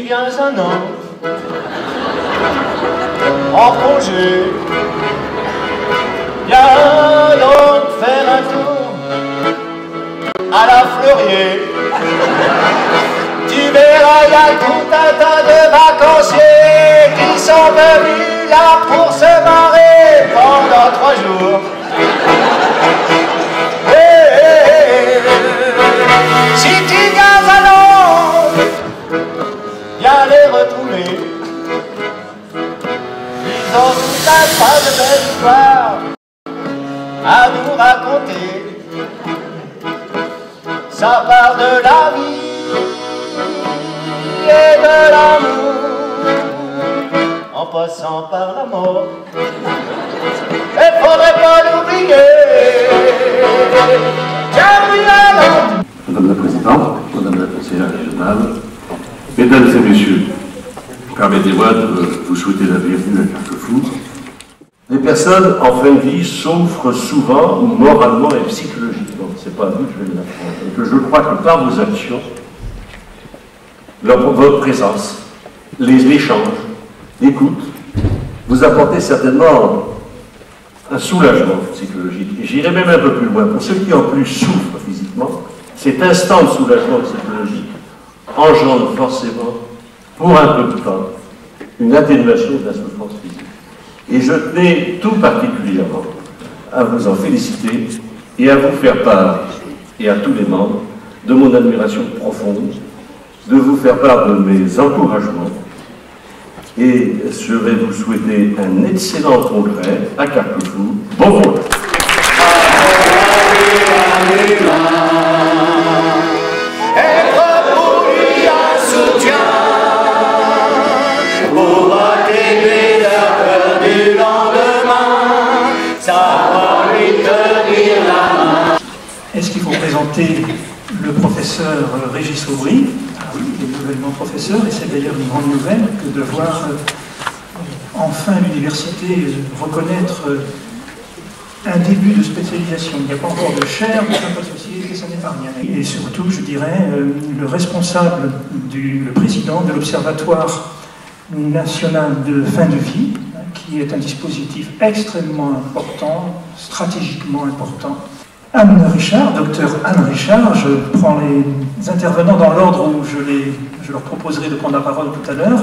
viens un an en congé, viens donc faire un tour à la Fleurier. Tu verras, il y a tout un tas de vacanciers qui sont venus là pour se marrer pendant 3 jours. Si tu viens à Londres, viens les retrouver. Ils ont tout un tas de belles histoires à nous raconter. Ça part de la vie et de l'amour, en passant par la mort. Il faudrait pas l'oublier. Madame la Présidente, Madame la Conseillère régionale, Mesdames et Messieurs, permettez-moi de vous souhaiter la bienvenue à Carquefou. Les personnes en fin de vie souffrent souvent, moralement et psychologiquement. C'est pas à vous que je vais l'apprendre. Et que je crois que par vos actions, votre présence, les échanges, l'écoute, vous apportez certainement un soulagement psychologique. Et j'irai même un peu plus loin. Pour ceux qui en plus souffrent physiquement, cet instant de soulagement psychologique engendre forcément, pour un peu de temps, une atténuation de la souffrance physique. Et je tenais tout particulièrement à vous en féliciter et à vous faire part, et à tous les membres, de mon admiration profonde, de vous faire part de mes encouragements, et je vais vous souhaiter un excellent congrès à Carquefou. Bon vent! Être pour lui un soutien, pour atténuer la peur du lendemain, savoir lui tenir la main. Est-ce qu'il faut présenter le professeur Régis Aubry? Oui, il est nouvellement professeur, et c'est d'ailleurs une grande nouvelle que de voir enfin l'université reconnaître un début de spécialisation. Il n'y a pas encore de chaire, de sympa de société, ça n'est pas rien. Et surtout, je dirais, le responsable, le président de l'Observatoire national de fin de vie, qui est un dispositif extrêmement important, stratégiquement important. Anne Richard, docteur Anne Richard, je prends les intervenants dans l'ordre où je leur proposerai de prendre la parole tout à l'heure.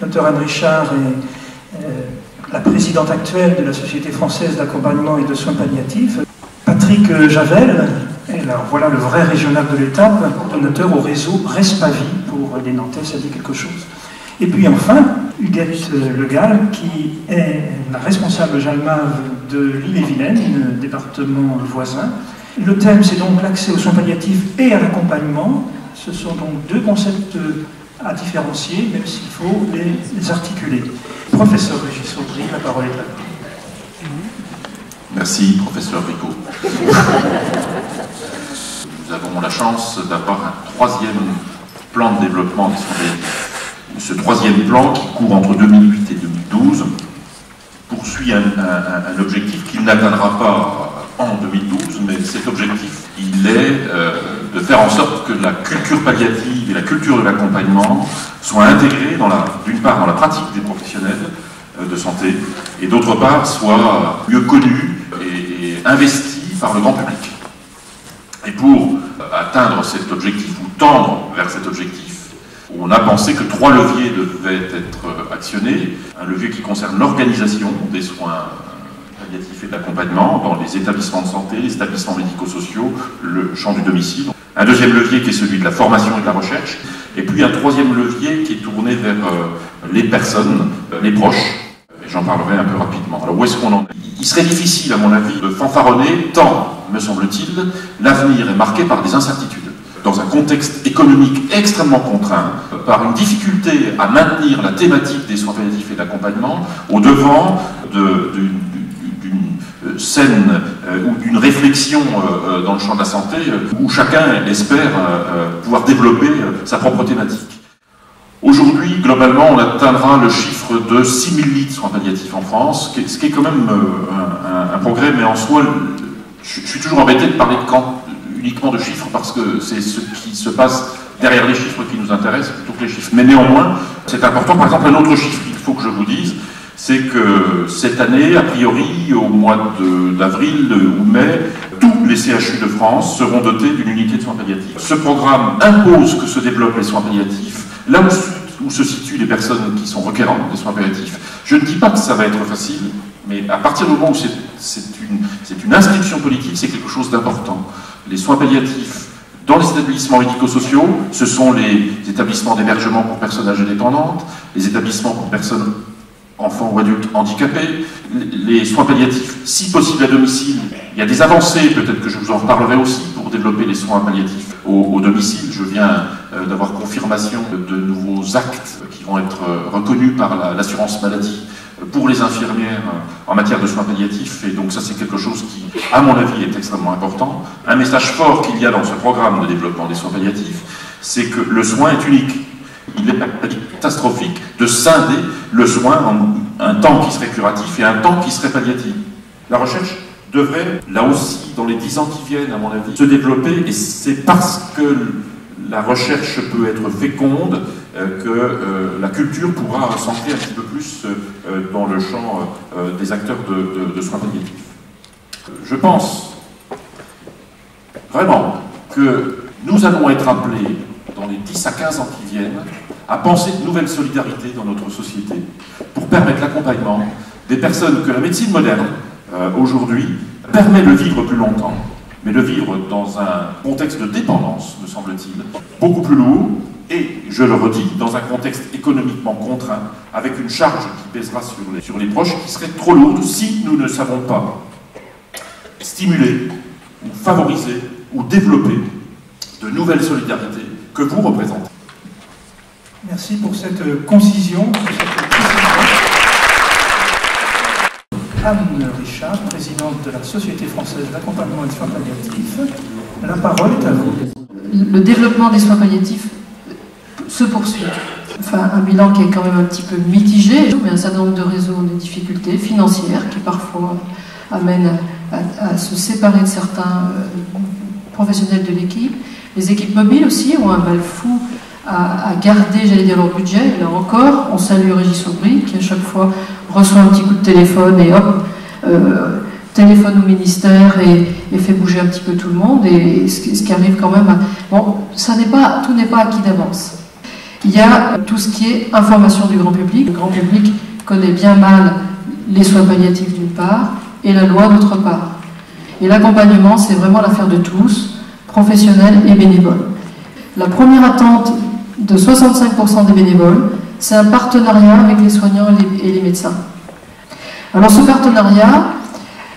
Docteur Anne Richard est la présidente actuelle de la Société française d'accompagnement et de soins palliatifs. Patrick Javel, et là, voilà le vrai régional de l'étape, donateur au réseau Respavie pour les Nantais, ça dit quelque chose. Et puis enfin, Huguette Le Gall, qui est la responsable Jalmave de l'Ille-et-Vilaine, département voisin. Le thème, c'est donc l'accès aux soins palliatifs et à l'accompagnement. Ce sont donc deux concepts à différencier, même s'il faut les articuler. Professeur Régis Aubry, la parole est à vous. Merci, professeur Rico. Nous avons la chance d'avoir un 3e plan de développement des soins palliatifs. Ce 3e plan, qui court entre 2008 et 2012, poursuit un objectif qu'il n'atteindra pas en 2012, mais cet objectif, il est de faire en sorte que la culture palliative et la culture de l'accompagnement soient intégrées, d'une part, dans la pratique des professionnels de santé, et d'autre part, soient mieux connues et investies par le grand public. Et pour atteindre cet objectif, ou tendre vers cet objectif, on a pensé que 3 leviers devaient être actionnés. Un levier qui concerne l'organisation des soins palliatifs et de l'accompagnement dans les établissements de santé, les établissements médico-sociaux, le champ du domicile. Un 2e levier qui est celui de la formation et de la recherche. Et puis un 3e levier qui est tourné vers les personnes, les proches. Et j'en parlerai un peu rapidement. Alors où est-ce qu'on en est? Il serait difficile, à mon avis, de fanfaronner, tant, me semble-t-il, l'avenir est marqué par des incertitudes. Dans un contexte économique extrêmement contraint, par une difficulté à maintenir la thématique des soins palliatifs et de l'accompagnement au devant d'une scène ou d'une réflexion dans le champ de la santé où chacun espère pouvoir développer sa propre thématique. Aujourd'hui, globalement, on atteindra le chiffre de 6 000 lits de soins palliatifs en France, ce qui est quand même un progrès, mais en soi, je suis toujours embêté de parler uniquement de chiffres parce que c'est ce qui se passe derrière les chiffres qui nous intéressent plutôt que les chiffres. Mais néanmoins, c'est important. Par exemple, un autre chiffre qu'il faut que je vous dise, c'est que cette année, a priori, au mois d'avril ou mai, tous les CHU de France seront dotés d'une unité de soins palliatifs. Ce programme impose que se développent les soins palliatifs là où se situent les personnes qui sont requérantes des soins palliatifs. Je ne dis pas que ça va être facile, mais à partir du moment où c'est une inscription politique, c'est quelque chose d'important. Les soins palliatifs dans les établissements médico-sociaux, ce sont les établissements d'hébergement pour personnes âgées dépendantes, les établissements pour personnes enfants ou adultes handicapés, les soins palliatifs, si possible à domicile. Il y a des avancées, peut-être que je vous en reparlerai aussi, pour développer les soins palliatifs au domicile. Je viens d'avoir confirmation de nouveaux actes qui vont être reconnus par l'assurance maladie pour les infirmières en matière de soins palliatifs, et donc ça c'est quelque chose qui, à mon avis, est extrêmement important. Un message fort qu'il y a dans ce programme de développement des soins palliatifs, c'est que le soin est unique. Il est catastrophique de scinder le soin en un temps qui serait curatif et un temps qui serait palliatif. La recherche devrait, là aussi, dans les 10 ans qui viennent, à mon avis, se développer, et c'est parce que la recherche peut être féconde que la culture pourra s'ancrer un petit peu plus dans le champ des acteurs de soins palliatifs. Je pense vraiment que nous allons être appelés, dans les 10 à 15 ans qui viennent, à penser de nouvelles solidarités dans notre société pour permettre l'accompagnement des personnes que la médecine moderne, aujourd'hui, permet de vivre plus longtemps, mais de vivre dans un contexte de dépendance, me semble-t-il, beaucoup plus lourd, et, je le redis, dans un contexte économiquement contraint, avec une charge qui pèsera sur les proches, qui serait trop lourde si nous ne savons pas stimuler, ou favoriser, ou développer de nouvelles solidarités que vous représentez. Merci pour cette concision, pour cette précision. Anne Richard, présidente de la Société française d'accompagnement et de soins palliatifs. La parole est à vous. Le développement des soins palliatifs se poursuit. Enfin, un bilan qui est quand même un petit peu mitigé, mais un certain nombre de raisons, de difficultés financières qui parfois amènent à se séparer de certains professionnels de l'équipe. Les équipes mobiles aussi ont un mal fou à garder, j'allais dire, leur budget. Et là encore, on salue Régis Aubry qui à chaque fois reçoit un petit coup de téléphone et hop, téléphone au ministère et fait bouger un petit peu tout le monde. Et ce qui arrive quand même à... Bon, tout n'est pas acquis d'avance. Il y a tout ce qui est information du grand public. Le grand public connaît bien mal les soins palliatifs d'une part et la loi d'autre part. Et l'accompagnement, c'est vraiment l'affaire de tous, professionnels et bénévoles. La première attente de 65% des bénévoles, c'est un partenariat avec les soignants et les médecins. Alors ce partenariat,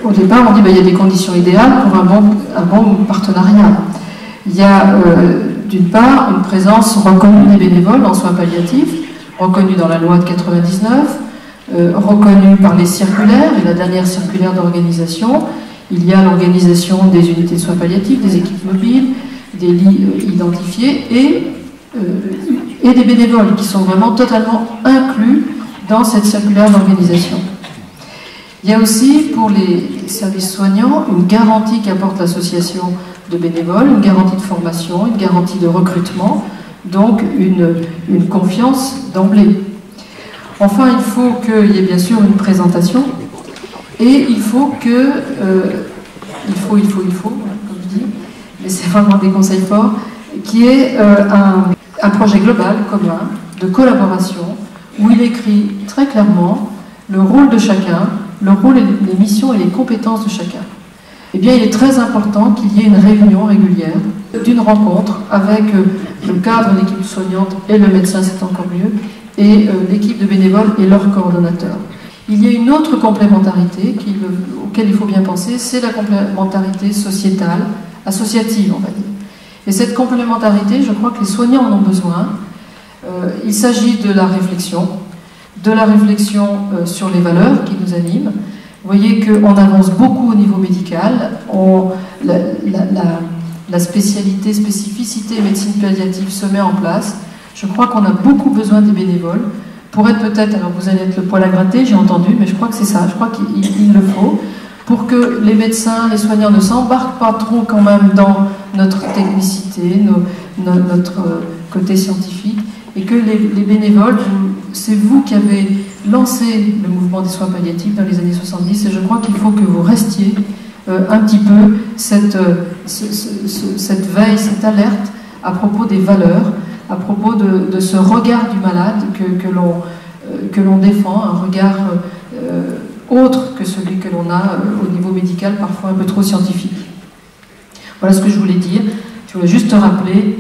au départ, on dit qu'il y a des conditions idéales pour un bon partenariat. Il y a d'une part une présence reconnue des bénévoles en soins palliatifs, reconnue dans la loi de 99, reconnue par les circulaires, et la dernière circulaire d'organisation. Il y a l'organisation des unités de soins palliatifs, des équipes mobiles, des lits identifiés et des bénévoles qui sont vraiment totalement inclus dans cette circulaire d'organisation. Il y a aussi pour les services soignants une garantie qu'apporte l'association de bénévoles, une garantie de formation, une garantie de recrutement, donc une confiance d'emblée. Enfin, il faut qu'il y ait bien sûr une présentation et il faut que... il faut, comme je dis, mais c'est vraiment des conseils forts, qui est un projet global, commun, de collaboration, où il écrit très clairement le rôle de chacun, le rôle, les missions et les compétences de chacun. Eh bien, il est très important qu'il y ait une réunion régulière, d'une rencontre avec le cadre, l'équipe soignante et le médecin, c'est encore mieux, et l'équipe de bénévoles et leurs coordonnateurs. Il y a une autre complémentarité auquel il faut bien penser, c'est la complémentarité sociétale, associative, on va dire. Et cette complémentarité, je crois que les soignants en ont besoin. Il s'agit de la réflexion sur les valeurs qui nous animent. Vous voyez qu'on avance beaucoup au niveau médical. La spécificité médecine palliative se met en place. Je crois qu'on a beaucoup besoin des bénévoles pour être peut-être, alors vous allez être le poil à gratter, j'ai entendu, mais je crois que c'est ça, je crois qu'il le faut, pour que les médecins, les soignants ne s'embarquent pas trop quand même dans notre technicité, notre côté scientifique, et que les bénévoles, c'est vous qui avez lancé le mouvement des soins palliatifs dans les années 70, et je crois qu'il faut que vous restiez un petit peu cette veille, cette alerte à propos des valeurs, à propos de ce regard du malade que l'on défend, un regard autre que celui que l'on a au niveau médical, parfois un peu trop scientifique. Voilà ce que je voulais dire. Je voulais juste te rappeler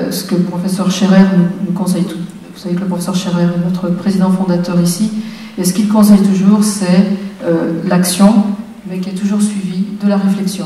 ce que le professeur Scherrer nous conseille tout. Vous savez que le professeur Scherrer est notre président fondateur ici, et ce qu'il conseille toujours, c'est l'action, mais qui est toujours suivie de la réflexion.